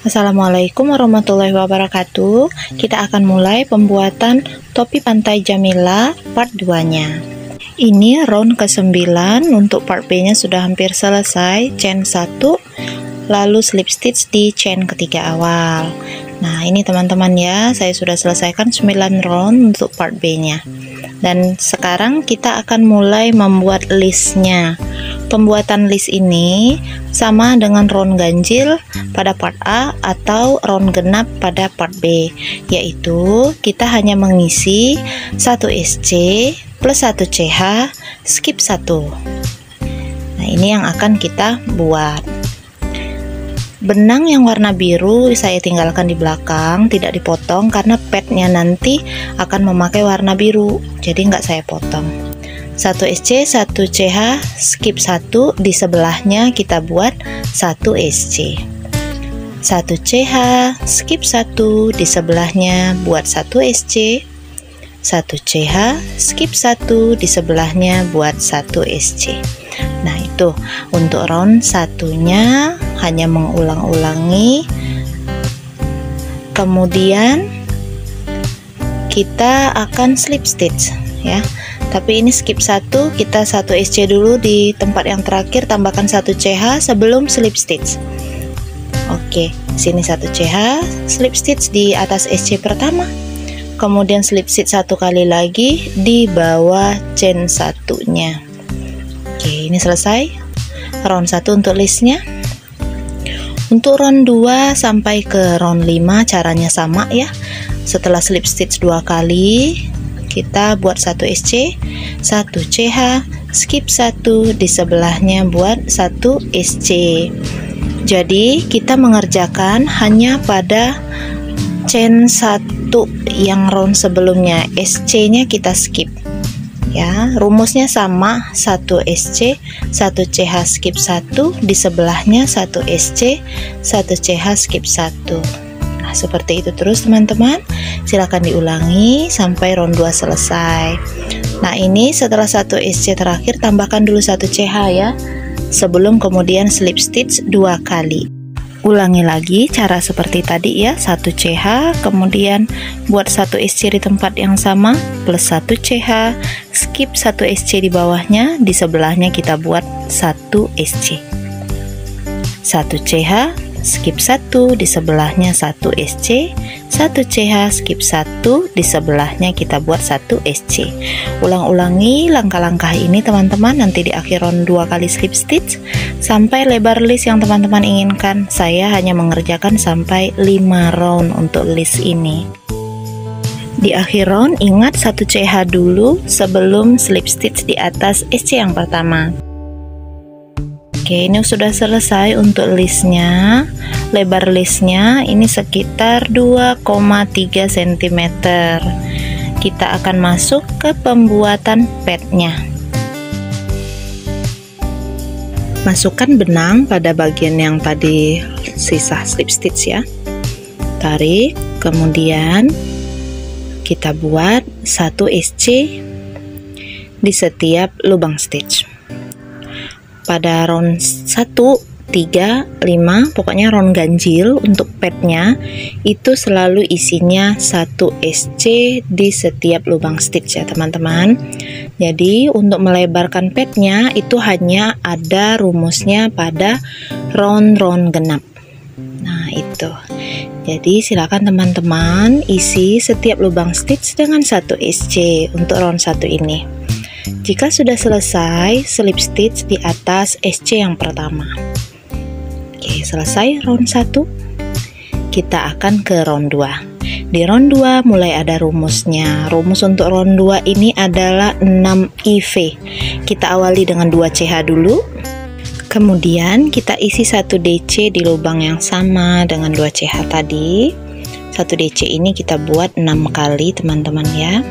Assalamualaikum warahmatullahi wabarakatuh. Kita akan mulai pembuatan topi pantai Jamila part 2-nya. Ini round ke-9. Untuk part B-nya sudah hampir selesai. Chain 1, lalu slip stitch di chain ketiga awal. Nah, ini teman-teman ya, saya sudah selesaikan 9 round untuk part B-nya. Dan sekarang kita akan mulai membuat listnya. Pembuatan list ini sama dengan round ganjil pada part A atau round genap pada part B, yaitu kita hanya mengisi 1 SC plus 1 CH skip 1. Nah, ini yang akan kita buat. Benang yang warna biru saya tinggalkan di belakang, tidak dipotong karena padnya nanti akan memakai warna biru, jadi nggak saya potong. 1 SC 1 CH skip 1, di sebelahnya kita buat 1 SC 1 CH skip 1, di sebelahnya buat 1 SC 1 CH skip 1, di sebelahnya buat 1 SC. Nah, itu untuk round satunya hanya mengulang-ulangi, kemudian kita akan slip stitch ya. Tapi ini skip 1, kita 1 SC dulu di tempat yang terakhir, tambahkan 1 CH sebelum slip stitch. Oke, sini 1 CH, slip stitch di atas SC pertama, kemudian slip stitch 1 kali lagi di bawah chain 1-nya. Oke, ini selesai round 1 untuk listnya. Untuk round 2 sampai ke round 5 caranya sama ya. Setelah slip stitch 2 kali, kita buat 1 SC 1 CH skip 1, di sebelahnya buat 1 SC. Jadi kita mengerjakan hanya pada chain 1 yang round sebelumnya, SC nya kita skip ya. Rumusnya sama, 1 SC 1 CH skip 1, di sebelahnya 1 SC 1 CH skip 1. Nah, seperti itu terus teman-teman. Silakan diulangi sampai round 2 selesai. Nah, ini setelah 1 SC terakhir tambahkan dulu 1 CH ya, sebelum kemudian slip stitch 2 kali. Ulangi lagi cara seperti tadi ya, 1 CH kemudian buat 1 SC di tempat yang sama plus 1 CH skip 1 SC di bawahnya, di sebelahnya kita buat 1 SC 1 CH skip 1, di sebelahnya 1 SC 1 CH skip 1, di sebelahnya kita buat 1 SC. Ulang-ulangi langkah-langkah ini teman-teman, nanti di akhir round 2 kali slip stitch sampai lebar list yang teman-teman inginkan. Saya hanya mengerjakan sampai 5 round untuk list ini. Di akhir round ingat 1 CH dulu sebelum slip stitch di atas SC yang pertama. Oke, ini sudah selesai untuk listnya. Lebar listnya ini sekitar 2,3 cm. Kita akan masuk ke pembuatan padnya. Masukkan benang pada bagian yang tadi sisa slip stitch ya. Tarik, kemudian kita buat 1 SC di setiap lubang stitch. Pada round 1, 3, 5, pokoknya round ganjil untuk padnya itu selalu isinya 1 SC di setiap lubang stitch ya teman-teman. Jadi untuk melebarkan padnya itu hanya ada rumusnya pada round genap. Nah, itu. Jadi silakan teman-teman isi setiap lubang stitch dengan 1 SC untuk round 1 ini. Jika sudah selesai, slip stitch di atas SC yang pertama. Oke, selesai round 1. Kita akan ke round 2. Di round 2 mulai ada rumusnya. Rumus untuk round 2 ini adalah 6 IV. Kita awali dengan 2 CH dulu. Kemudian kita isi 1 DC di lubang yang sama dengan 2 CH tadi. 1 DC ini kita buat 6 kali teman-teman ya.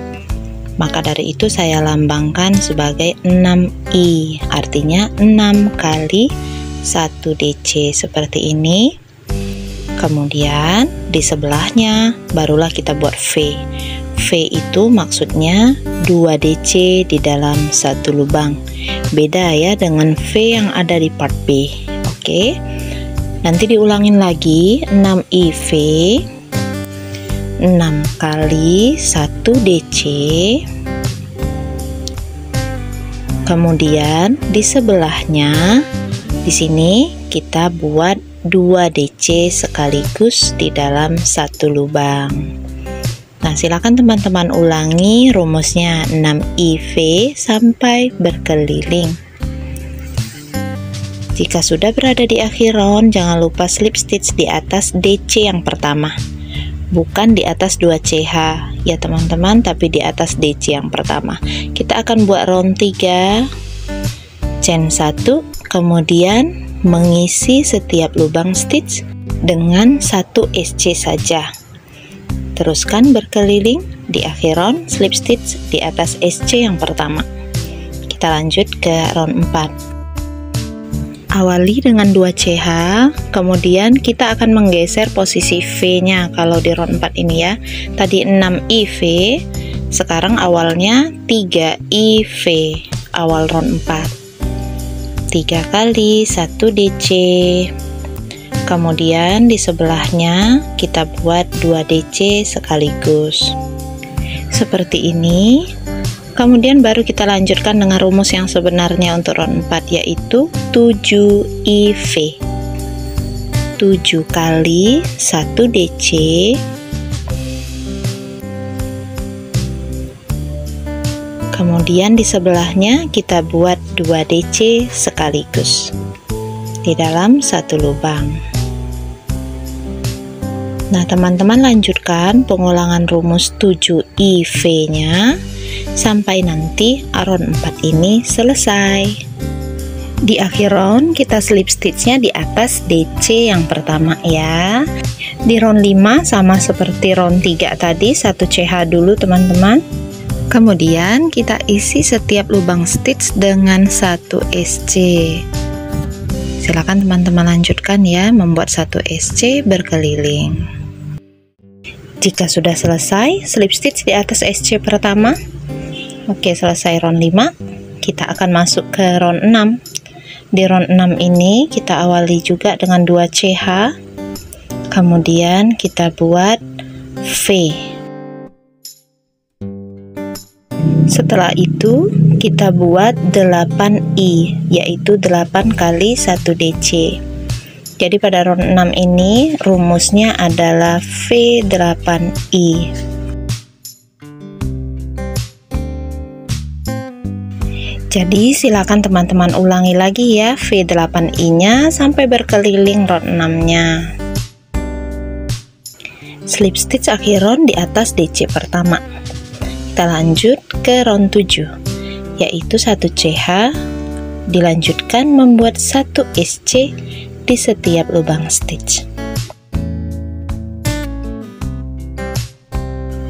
Maka dari itu saya lambangkan sebagai 6I, artinya 6 kali 1 DC seperti ini. Kemudian di sebelahnya barulah kita buat V. V itu maksudnya 2 DC di dalam 1 lubang. Beda ya dengan V yang ada di part B. Oke. Nanti diulangin lagi 6 IV 6 kali 1 DC. Kemudian di sebelahnya di sini kita buat 2 DC sekaligus di dalam satu lubang. Nah, silakan teman-teman ulangi rumusnya 6 IV sampai berkeliling. Jika sudah berada di akhir round, jangan lupa slip stitch di atas DC yang pertama, bukan di atas 2 CH ya teman-teman, tapi di atas DC yang pertama. Kita akan buat round 3 chain 1, kemudian mengisi setiap lubang stitch dengan 1 SC saja. Teruskan berkeliling. Di akhir round slip stitch di atas SC yang pertama. Kita lanjut ke round 4. Awali dengan 2 CH, kemudian kita akan menggeser posisi V nya kalau di round 4 ini ya. Tadi 6 IV, sekarang awalnya 3 IV awal round 4. 3 kali 1 DC. Kemudian di sebelahnya kita buat 2 DC sekaligus seperti ini. Kemudian baru kita lanjutkan dengan rumus yang sebenarnya untuk round 4, yaitu 7 IV 7 kali 1 DC. Kemudian di sebelahnya kita buat 2 DC sekaligus di dalam satu lubang. Nah, teman-teman lanjutkan pengulangan rumus 7 IV nya sampai nanti round 4 ini selesai. Di akhir round kita slip stitchnya di atas DC yang pertama ya. Di round 5 sama seperti round 3 tadi, 1 CH dulu teman-teman. Kemudian kita isi setiap lubang stitch dengan 1 SC. Silakan teman-teman lanjutkan ya, membuat 1 SC berkeliling. Jika sudah selesai, slip stitch di atas SC pertama. Oke, selesai round 5. Kita akan masuk ke round 6. Di round 6 ini kita awali juga dengan 2 CH. Kemudian kita buat V. Setelah itu kita buat 8I, yaitu 8 kali 1 DC. Jadi pada round 6 ini rumusnya adalah V8I. Jadi silakan teman-teman ulangi lagi ya V8I nya sampai berkeliling round 6 nya. Slip stitch akhir round di atas DC pertama. Kita lanjut ke round 7, yaitu 1 CH, dilanjutkan membuat 1 SC di setiap lubang stitch.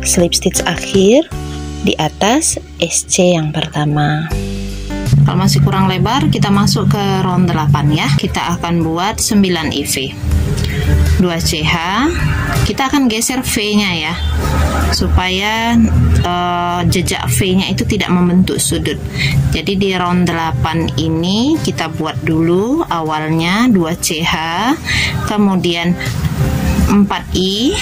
Slip stitch akhir di atas SC yang pertama. Kalau masih kurang lebar, kita masuk ke round 8 ya. Kita akan buat 9 IV 2 CH. Kita akan geser V nya ya, supaya jejak V nya itu tidak membentuk sudut. Jadi di round 8 ini kita buat dulu awalnya 2 CH, kemudian 4I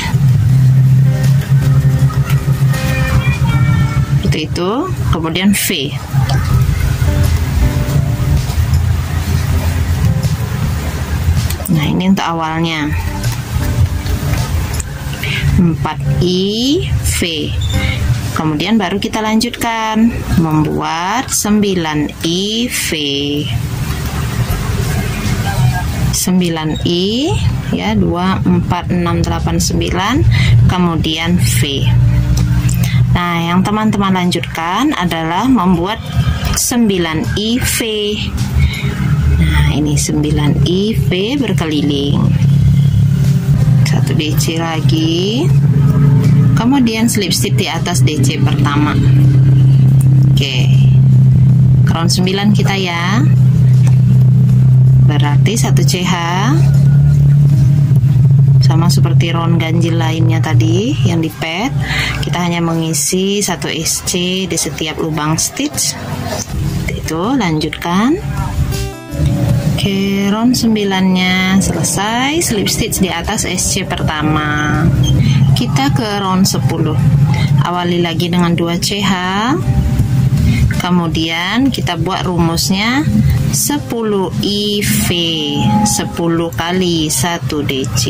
seperti itu, kemudian V. Nah, ini untuk awalnya 4I V. Kemudian baru kita lanjutkan membuat 9I V. 9I ya, 2 4 6 8 9, kemudian V. Nah, yang teman-teman lanjutkan adalah membuat 9I V. Nah, ini 9I V berkeliling. 1 DC lagi. Kemudian slip stitch di atas DC pertama. Oke. Round 9 kita ya. Berarti 1 CH. Sama seperti round ganjil lainnya tadi yang di pad, kita hanya mengisi 1 SC di setiap lubang stitch. Itu lanjutkan. Oke. Oke, round 9-nya selesai, slip stitch di atas SC pertama. Kita ke round 10. Awali lagi dengan 2 CH. Kemudian kita buat rumusnya 10 IV, 10 kali 1 DC.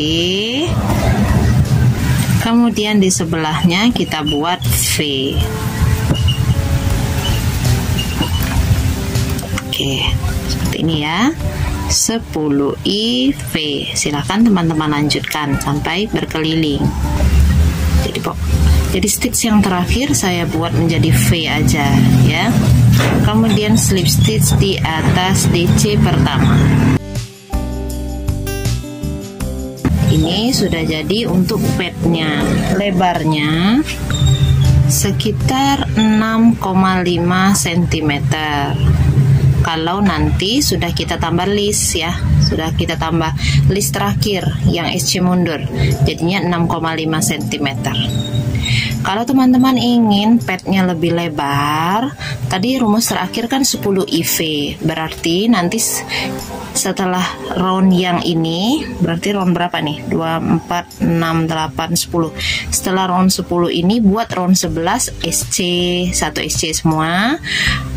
Kemudian di sebelahnya kita buat V. Oke, seperti ini ya. 10 IV. Silahkan teman-teman lanjutkan sampai berkeliling. Jadi stitch yang terakhir saya buat menjadi V aja ya. Kemudian slip stitch di atas DC pertama. Ini sudah jadi untuk padnya. Lebarnya sekitar 6,5 cm. Kalau nanti sudah kita tambah list ya, sudah kita tambah list terakhir yang SC mundur, jadinya 6,5 cm. Kalau teman-teman ingin padnya lebih lebar, tadi rumus terakhir kan 10 IV, berarti nanti setelah round yang ini, berarti round berapa nih? 2, 4, 6, 8, 10. Setelah round 10 ini buat round 11 SC, 1 SC semua.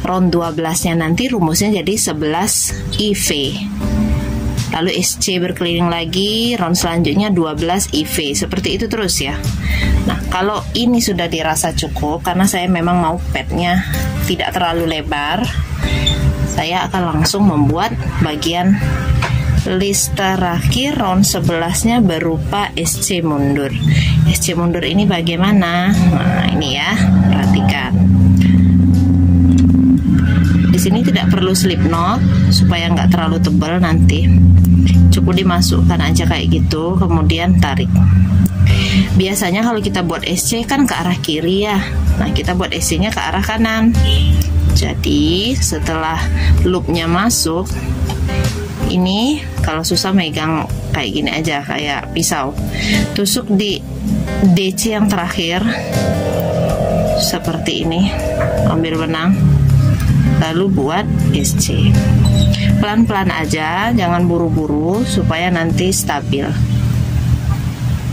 Round 12-nya nanti rumusnya jadi 11 IV. Lalu SC berkeliling lagi, round selanjutnya 12 IV, seperti itu terus ya. Nah, kalau ini sudah dirasa cukup, karena saya memang mau padnya tidak terlalu lebar, saya akan langsung membuat bagian list terakhir round 11-nya berupa SC mundur. SC mundur ini bagaimana? Nah, ini ya, perhatikan. Di sini tidak perlu slip knot supaya nggak terlalu tebal nanti. Cukup dimasukkan aja kayak gitu, kemudian tarik. Biasanya kalau kita buat SC kan ke arah kiri ya. Nah, kita buat SC-nya ke arah kanan. Jadi setelah loopnya masuk, ini kalau susah megang kayak gini aja, kayak pisau. Tusuk di DC yang terakhir seperti ini, ambil benang, lalu buat SC. Pelan-pelan aja, jangan buru-buru supaya nanti stabil.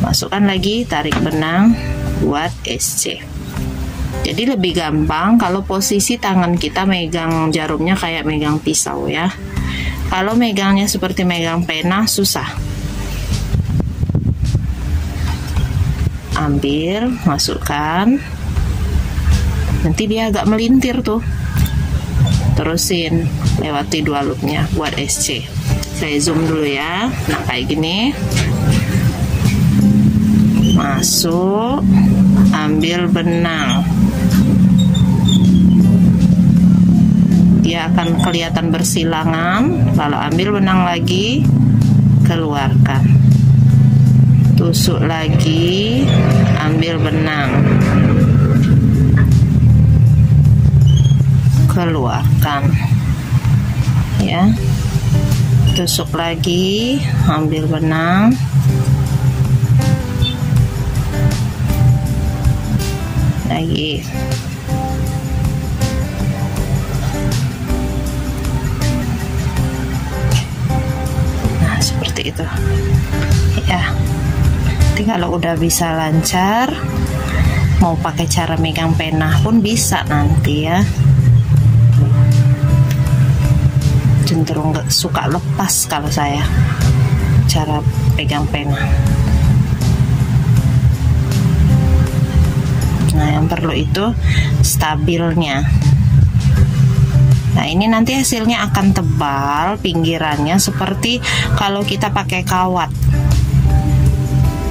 Masukkan lagi, tarik benang, buat SC. Jadi lebih gampang kalau posisi tangan kita megang jarumnya kayak megang pisau ya. Kalau megangnya seperti megang pena susah. Ambil, masukkan. Nanti dia agak melintir tuh. Terusin lewati 2 loopnya buat SC. Saya zoom dulu ya. Nah, kayak gini. Masuk, ambil benang. Dia akan kelihatan bersilangan, lalu ambil benang lagi, keluarkan. Tusuk lagi, ambil benang, keluarkan ya. Tusuk lagi, ambil benang, lagi. Nah, seperti itu ya. Nanti kalau udah bisa lancar, mau pakai cara megang pena pun bisa nanti ya. Cenderung gak suka lepas kalau saya cara pegang pena. Nah, yang perlu itu stabilnya. Nah, ini nanti hasilnya akan tebal pinggirannya seperti kalau kita pakai kawat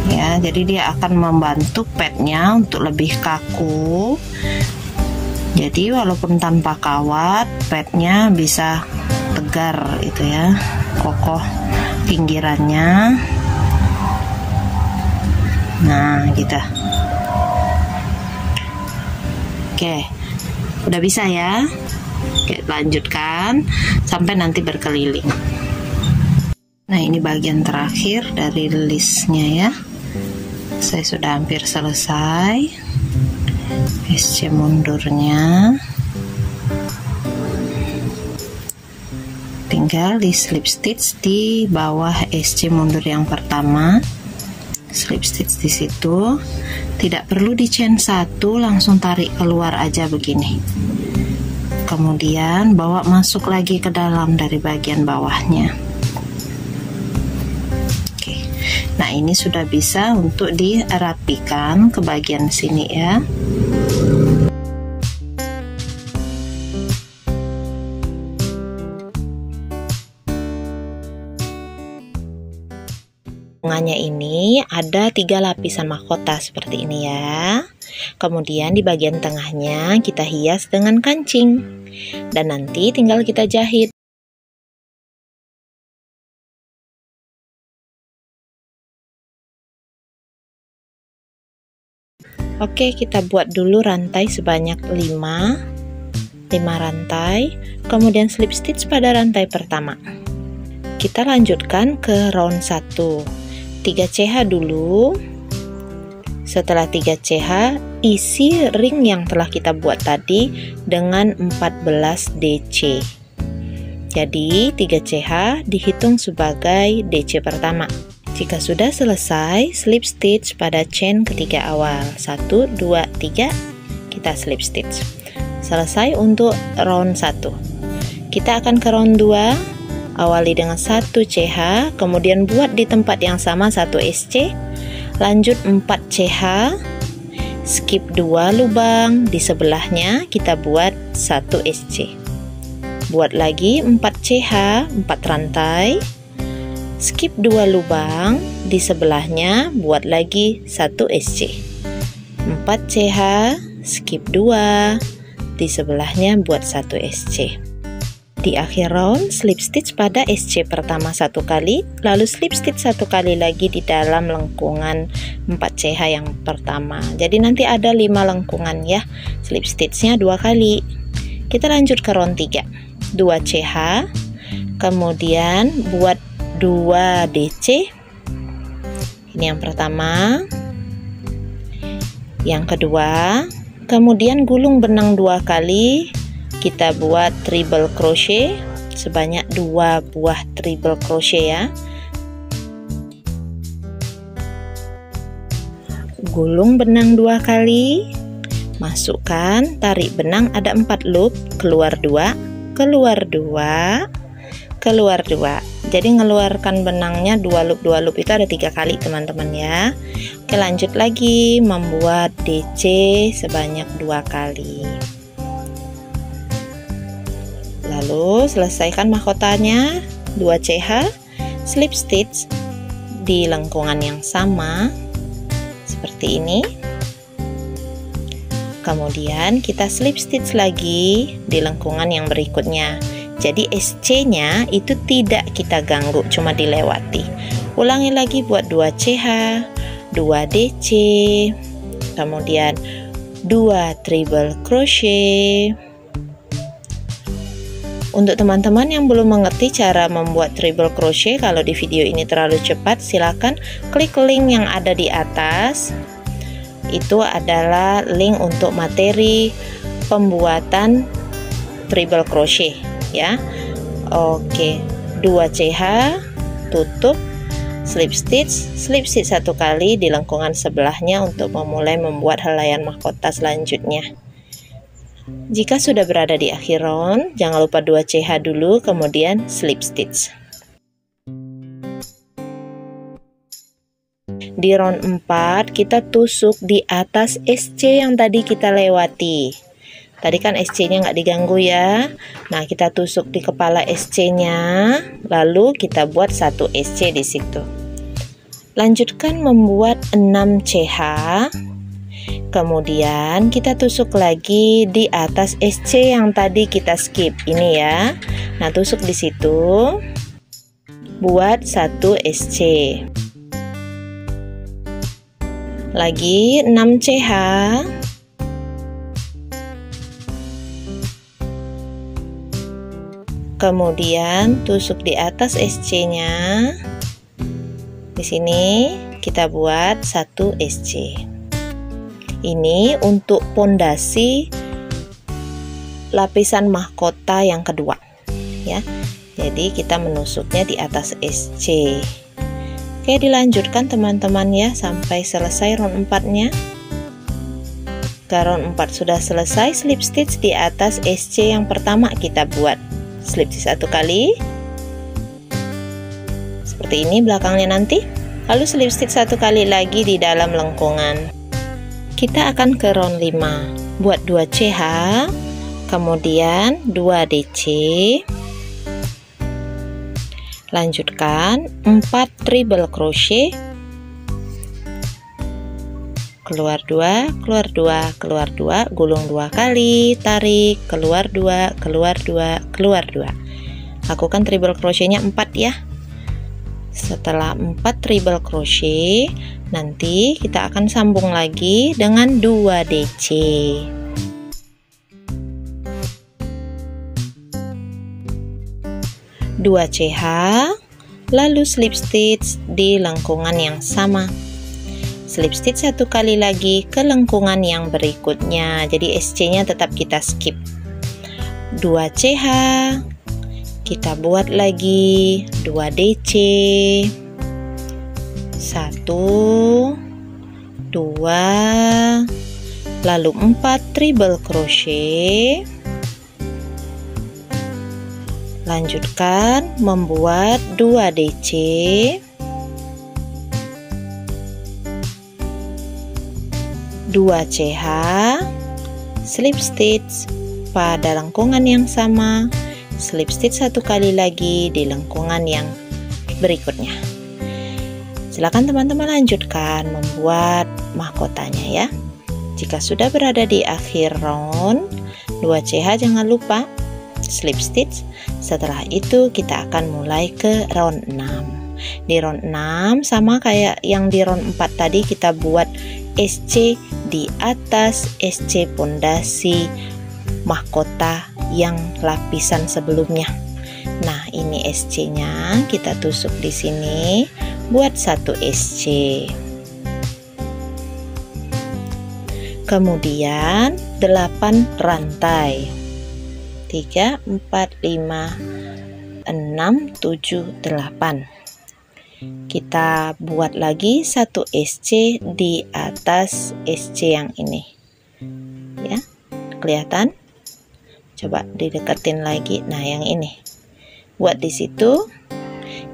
ya. Jadi dia akan membantu padnya untuk lebih kaku. Jadi walaupun tanpa kawat, padnya bisa tegar itu ya, kokoh pinggirannya. Nah, gitu. Oke, udah bisa ya. Oke, lanjutkan sampai nanti berkeliling. Nah, ini bagian terakhir dari listnya ya. Saya sudah hampir selesai. SC mundurnya. tinggal di slip stitch di bawah SC mundur yang pertama, slip stitch di situ. Tidak perlu di chain 1, langsung tarik keluar aja begini. Kemudian bawa masuk lagi ke dalam dari bagian bawahnya. Oke. Nah, ini sudah bisa untuk dirapikan ke bagian sini ya. Bunga ini ada 3 lapisan mahkota seperti ini ya. Kemudian di bagian tengahnya kita hias dengan kancing dan nanti tinggal kita jahit. Oke, kita buat dulu rantai sebanyak 5 rantai, kemudian slip stitch pada rantai pertama. Kita lanjutkan ke round 1. 3 CH dulu. Setelah 3 CH, isi ring yang telah kita buat tadi dengan 14 DC. Jadi 3 CH dihitung sebagai DC pertama. Jika sudah selesai, slip stitch pada chain ketiga awal. 1, 2, 3, kita slip stitch. Selesai untuk round 1. Kita akan ke round 2. Awali dengan 1 CH, kemudian buat di tempat yang sama 1 SC, lanjut 4 CH, skip 2 lubang, di sebelahnya kita buat 1 SC. Buat lagi 4 CH, 4 rantai, skip 2 lubang, di sebelahnya buat lagi 1 SC. 4 CH, skip 2, di sebelahnya buat 1 SC. Di akhir round, slip stitch pada SC pertama 1 kali, lalu slip stitch 1 kali lagi di dalam lengkungan 4 CH yang pertama. Jadi nanti ada 5 lengkungan ya, slip stitchnya 2 kali. Kita lanjut ke round 3. 2 CH, kemudian buat 2 DC. Ini yang pertama. Yang kedua, kemudian gulung benang 2 kali. Kita buat treble crochet sebanyak 2 buah treble crochet ya. Gulung benang 2 kali, masukkan, tarik benang, ada 4 loop, keluar 2, keluar 2, keluar 2. Jadi ngeluarkan benangnya 2 loop itu ada 3 kali teman-teman ya. Oke, lanjut lagi membuat DC sebanyak 2 kali. Lalu selesaikan mahkotanya, 2 CH, slip stitch di lengkungan yang sama seperti ini. Kemudian kita slip stitch lagi di lengkungan yang berikutnya. Jadi SC nya itu tidak kita ganggu, cuma dilewati. Ulangi lagi buat 2 CH, 2 DC, kemudian 2 treble crochet. Untuk teman-teman yang belum mengerti cara membuat treble crochet, kalau di video ini terlalu cepat, silakan klik link yang ada di atas. Itu adalah link untuk materi pembuatan treble crochet ya. Oke, 2 CH, tutup, slip stitch 1 kali di lengkungan sebelahnya untuk memulai membuat helaian mahkota selanjutnya. Jika sudah berada di akhir round, jangan lupa 2 CH dulu, kemudian slip stitch. Di round 4 kita tusuk di atas SC yang tadi kita lewati. Tadi kan SC nya nggak diganggu ya. Nah, kita tusuk di kepala SC nya, lalu kita buat 1 SC di situ. Lanjutkan membuat 6 CH. Kemudian kita tusuk lagi di atas SC yang tadi kita skip ini ya. Nah, tusuk di situ, buat 1 SC. Lagi 6 CH. Kemudian tusuk di atas SC-nya. Di sini kita buat 1 SC. Ini untuk pondasi lapisan mahkota yang kedua ya. Jadi kita menusuknya di atas SC. Oke, dilanjutkan teman-teman ya sampai selesai round 4-nya. Jika round 4 sudah selesai, slip stitch di atas SC yang pertama kita buat. Slip stitch 1 kali. Seperti ini belakangnya nanti. Lalu slip stitch 1 kali lagi di dalam lengkungan. Kita akan ke round 5. Buat 2 CH, kemudian 2 DC. Lanjutkan 4 treble crochet, keluar 2, keluar 2, keluar 2, gulung 2 kali, tarik, keluar 2, keluar 2, keluar 2. Lakukan treble crochetnya 4 ya. Setelah 4 treble crochet, nanti kita akan sambung lagi dengan 2 DC. 2 CH, lalu slip stitch di lengkungan yang sama. Slip stitch 1 kali lagi ke lengkungan yang berikutnya. Jadi SC nya tetap kita skip. 2 CH, kita buat lagi 2 DC, 1 2, lalu 4 treble crochet. Lanjutkan membuat 2 DC, 2 CH, slip stitch pada lengkungan yang sama, slip stitch 1 kali lagi di lengkungan yang berikutnya. Silakan teman-teman lanjutkan membuat mahkotanya ya. Jika sudah berada di akhir round, 2 CH jangan lupa slip stitch. Setelah itu kita akan mulai ke round 6. Di round 6 sama kayak yang di round 4 tadi, kita buat SC di atas SC pondasi mahkota yang lapisan sebelumnya. Nah, ini SC nya kita tusuk di sini, buat 1 SC. Kemudian 8 rantai. 3, 4, 5, 6, 7, 8. Kita buat lagi 1 SC di atas SC yang ini. Ya, kelihatan? Coba dideketin lagi. Nah, yang ini. Buat di situ.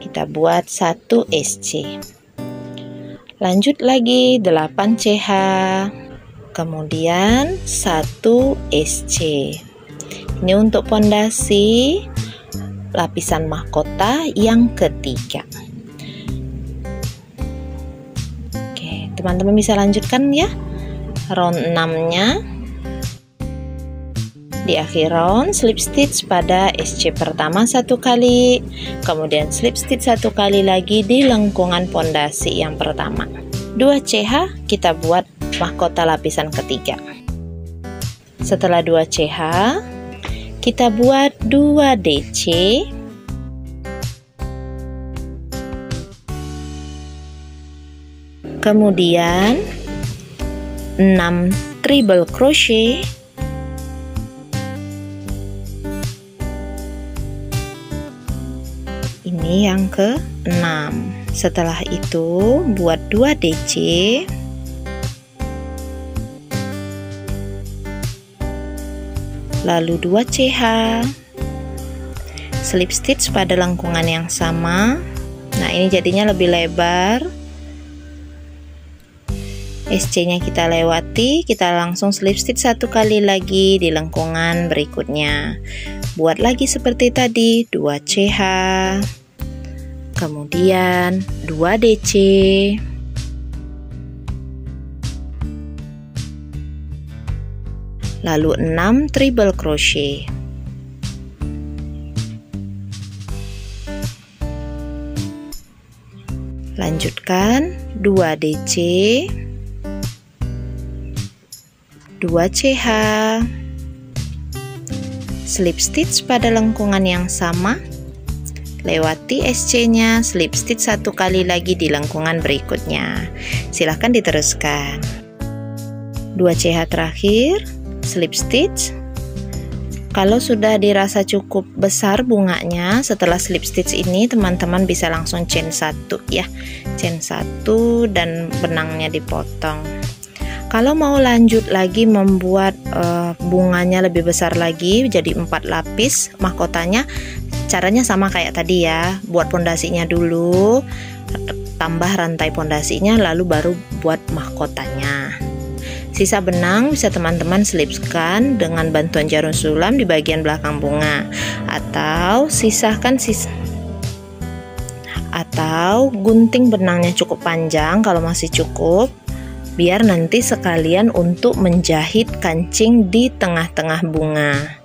Kita buat 1 SC. Lanjut lagi 8 CH. Kemudian 1 SC. Ini untuk pondasi lapisan mahkota yang ketiga. Oke, teman-teman bisa lanjutkan ya round 6-nya. Di akhir round, slip stitch pada SC pertama 1 kali, kemudian slip stitch 1 kali lagi di lengkungan pondasi yang pertama. 2 CH kita buat mahkota lapisan ketiga. Setelah 2 CH, kita buat 2 DC, kemudian 6 treble crochet, ini yang ke-6. Setelah itu buat 2 DC, lalu 2 CH, slip stitch pada lengkungan yang sama. Nah, ini jadinya lebih lebar. SC nya kita lewati, kita langsung slip stitch 1 kali lagi di lengkungan berikutnya. Buat lagi seperti tadi, 2 CH, kemudian 2 DC, lalu 6 treble crochet. Lanjutkan 2 DC, 2 CH, slip stitch pada lengkungan yang sama, lewati SC nya, slip stitch 1 kali lagi di lengkungan berikutnya. Silahkan diteruskan. 2 CH terakhir, slip stitch, Kalau sudah dirasa cukup besar bunganya setelah slip stitch ini, teman-teman bisa langsung chain 1 ya. Chain 1 dan benangnya dipotong. Kalau mau lanjut lagi membuat bunganya lebih besar lagi jadi 4 lapis mahkotanya, caranya sama kayak tadi ya. Buat pondasinya dulu, tambah rantai pondasinya, lalu baru buat mahkotanya. Sisa benang bisa teman-teman selipkan dengan bantuan jarum sulam di bagian belakang bunga, atau atau gunting benangnya cukup panjang kalau masih cukup, biar nanti sekalian untuk menjahit kancing di tengah-tengah bunga.